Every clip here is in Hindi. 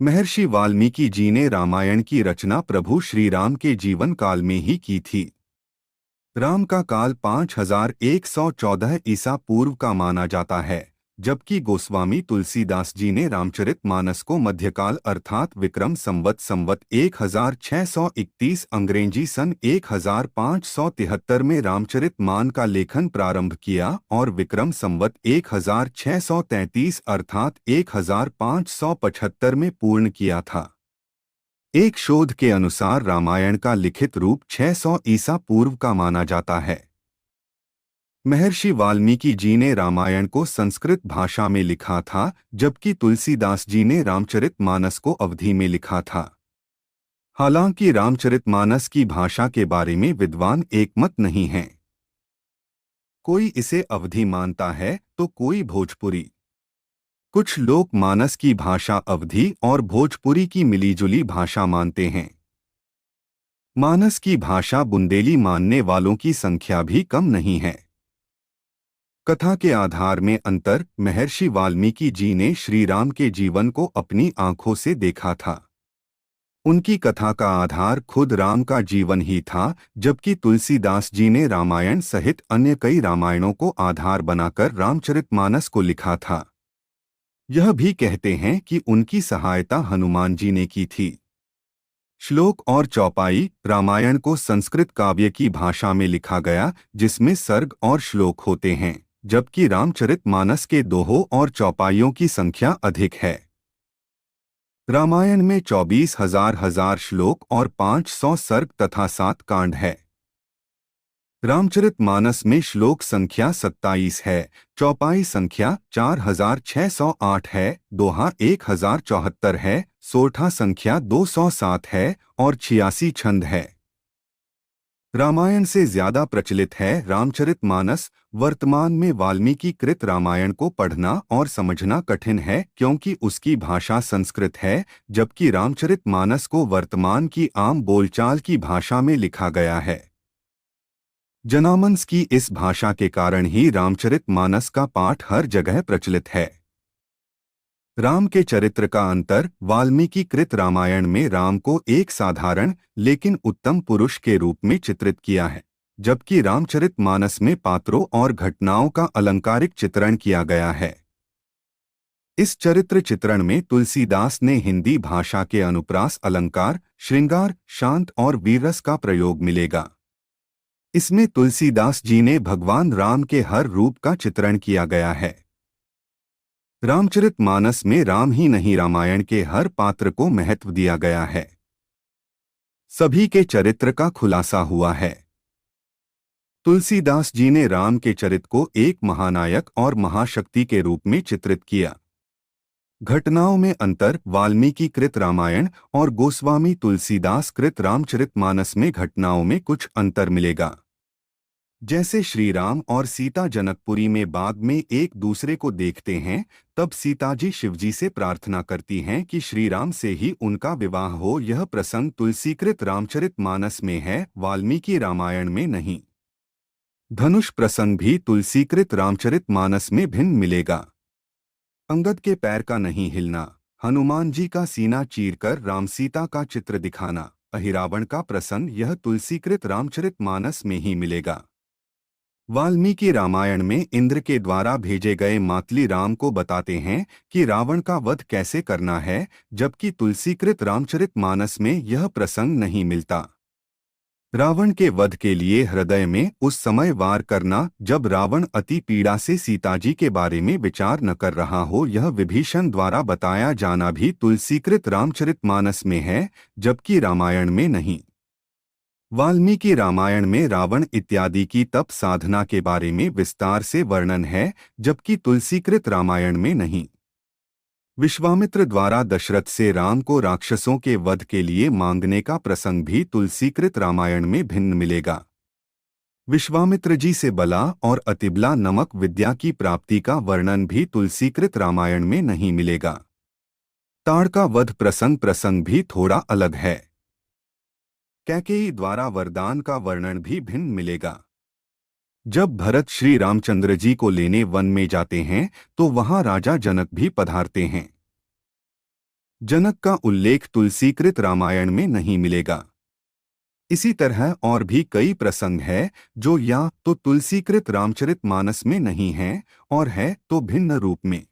महर्षि वाल्मीकि जी ने रामायण की रचना प्रभु श्री राम के जीवन काल में ही की थी। राम का काल 5114 ईसा पूर्व का माना जाता है, जबकि गोस्वामी तुलसीदास जी ने रामचरितमानस को मध्यकाल अर्थात विक्रम संवत 1631 अंग्रेजी सन 1573 में रामचरितमान का लेखन प्रारंभ किया और विक्रम संवत 1633 अर्थात 1575 में पूर्ण किया था। एक शोध के अनुसार रामायण का लिखित रूप 600 ईसा पूर्व का माना जाता है। महर्षि वाल्मीकि जी ने रामायण को संस्कृत भाषा में लिखा था, जबकि तुलसीदास जी ने रामचरितमानस को अवधी में लिखा था। हालांकि रामचरितमानस की भाषा के बारे में विद्वान एकमत नहीं हैं। कोई इसे अवधी मानता है तो कोई भोजपुरी। कुछ लोग मानस की भाषा अवधी और भोजपुरी की मिलीजुली भाषा मानते हैं। मानस की भाषा बुंदेली मानने वालों की संख्या भी कम नहीं है। कथा के आधार में अंतर। महर्षि वाल्मीकि जी ने श्री राम के जीवन को अपनी आंखों से देखा था। उनकी कथा का आधार खुद राम का जीवन ही था, जबकि तुलसीदास जी ने रामायण सहित अन्य कई रामायणों को आधार बनाकर रामचरितमानस को लिखा था। यह भी कहते हैं कि उनकी सहायता हनुमान जी ने की थी। श्लोक और चौपाई। रामायण को संस्कृत काव्य की भाषा में लिखा गया, जिसमें सर्ग और श्लोक होते हैं, जबकि रामचरितमानस के दोहों और चौपाइयों की संख्या अधिक है। रामायण में 24,000 श्लोक और 500 सर्ग तथा 7 कांड है। रामचरितमानस में श्लोक संख्या 27 है, चौपाई संख्या 4608 है, दोहा 1074 है, सोरठा संख्या 207 है और 86 छंद है। रामायण से ज्यादा प्रचलित है रामचरितमानस। वर्तमान में वाल्मीकि कृत रामायण को पढ़ना और समझना कठिन है, क्योंकि उसकी भाषा संस्कृत है, जबकि रामचरितमानस को वर्तमान की आम बोलचाल की भाषा में लिखा गया है। जनमानस की इस भाषा के कारण ही रामचरितमानस का पाठ हर जगह प्रचलित है। राम के चरित्र का अंतर। वाल्मीकि कृत रामायण में राम को एक साधारण लेकिन उत्तम पुरुष के रूप में चित्रित किया है, जबकि रामचरितमानस में पात्रों और घटनाओं का अलंकारिक चित्रण किया गया है। इस चरित्र चित्रण में तुलसीदास ने हिंदी भाषा के अनुप्रास अलंकार, श्रृंगार, शांत और वीररस का प्रयोग मिलेगा। इसमें तुलसीदास जी ने भगवान राम के हर रूप का चित्रण किया गया है। रामचरितमानस में राम ही नहीं, रामायण के हर पात्र को महत्व दिया गया है। सभी के चरित्र का खुलासा हुआ है। तुलसीदास जी ने राम के चरित्र को एक महानायक और महाशक्ति के रूप में चित्रित किया। घटनाओं में अंतर। वाल्मीकि कृत रामायण और गोस्वामी तुलसीदास कृत रामचरितमानस में घटनाओं में कुछ अंतर मिलेगा। जैसे श्री राम और सीता जनकपुरी में बाग में एक दूसरे को देखते हैं, तब सीता जी शिवजी से प्रार्थना करती हैं कि श्री राम से ही उनका विवाह हो। यह प्रसंग तुलसीकृत रामचरितमानस में है, वाल्मीकि रामायण में नहीं। धनुष प्रसंग भी तुलसीकृत रामचरितमानस में भिन्न मिलेगा। अंगद के पैर का नहीं हिलना, हनुमान जी का सीना चीरकर राम सीता का चित्र दिखाना, अहिरावण का प्रसंग, यह तुलसीकृत रामचरितमानस में ही मिलेगा। वाल्मीकि रामायण में इंद्र के द्वारा भेजे गए मातली राम को बताते हैं कि रावण का वध कैसे करना है, जबकि तुलसीकृत रामचरितमानस में यह प्रसंग नहीं मिलता। रावण के वध के लिए हृदय में उस समय वार करना जब रावण अति पीड़ा से सीताजी के बारे में विचार न कर रहा हो, यह विभीषण द्वारा बताया जाना भी तुलसीकृत रामचरितमानस में है, जबकि रामायण में नहीं। वाल्मीकि रामायण में रावण इत्यादि की तप साधना के बारे में विस्तार से वर्णन है, जबकि तुलसीकृत रामायण में नहीं। विश्वामित्र द्वारा दशरथ से राम को राक्षसों के वध के लिए मांगने का प्रसंग भी तुलसीकृत रामायण में भिन्न मिलेगा। विश्वामित्र जी से बला और अतिबला नमक विद्या की प्राप्ति का वर्णन भी तुलसीकृत रामायण में नहीं मिलेगा। ताड़का वध प्रसंग भी थोड़ा अलग है। कैकेयी द्वारा वरदान का वर्णन भी भिन्न मिलेगा। जब भरत श्री रामचंद्र जी को लेने वन में जाते हैं तो वहां राजा जनक भी पधारते हैं। जनक का उल्लेख तुलसीकृत रामायण में नहीं मिलेगा। इसी तरह और भी कई प्रसंग है जो या तो तुलसीकृत रामचरितमानस में नहीं हैं और है तो भिन्न रूप में।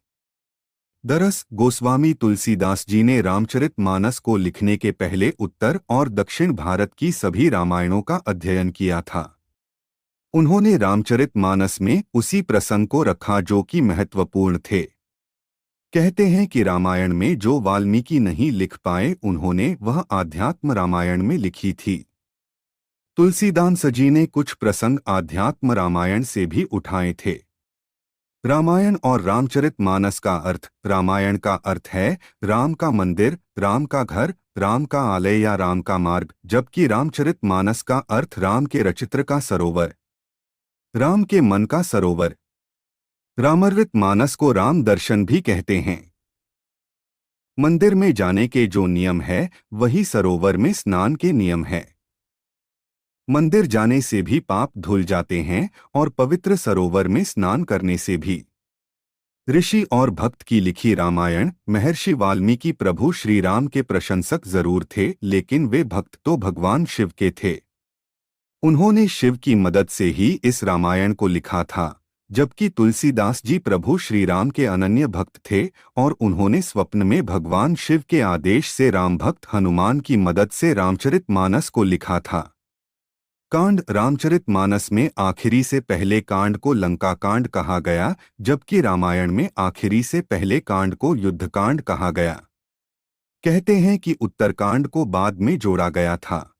दरअस गोस्वामी तुलसीदास जी ने रामचरितमानस को लिखने के पहले उत्तर और दक्षिण भारत की सभी रामायणों का अध्ययन किया था। उन्होंने रामचरितमानस में उसी प्रसंग को रखा जो कि महत्वपूर्ण थे। कहते हैं कि रामायण में जो वाल्मीकि नहीं लिख पाए उन्होंने वह आध्यात्म रामायण में लिखी थी। तुलसीदास जी ने कुछ प्रसंग आध्यात्म रामायण से भी उठाए थे। रामायण और रामचरितमानस का अर्थ। रामायण का अर्थ है राम का मंदिर, राम का घर, राम का आलय या राम का मार्ग, जबकि रामचरितमानस का अर्थ राम के रचित्र का सरोवर, राम के मन का सरोवर। रामचरितमानस को राम दर्शन भी कहते हैं। मंदिर में जाने के जो नियम है वही सरोवर में स्नान के नियम है। मंदिर जाने से भी पाप धुल जाते हैं और पवित्र सरोवर में स्नान करने से भी। ऋषि और भक्त की लिखी रामायण। महर्षि वाल्मीकि प्रभु श्री राम के प्रशंसक जरूर थे, लेकिन वे भक्त तो भगवान शिव के थे। उन्होंने शिव की मदद से ही इस रामायण को लिखा था, जबकि तुलसीदास जी प्रभु श्री राम के अनन्य भक्त थे और उन्होंने स्वप्न में भगवान शिव के आदेश से राम भक्त हनुमान की मदद से रामचरितमानस को लिखा था। कांड। रामचरितमानस में आखिरी से पहले कांड को लंका कांड कहा गया, जबकि रामायण में आखिरी से पहले कांड को युद्धकांड कहा गया। कहते हैं कि उत्तरकांड को बाद में जोड़ा गया था।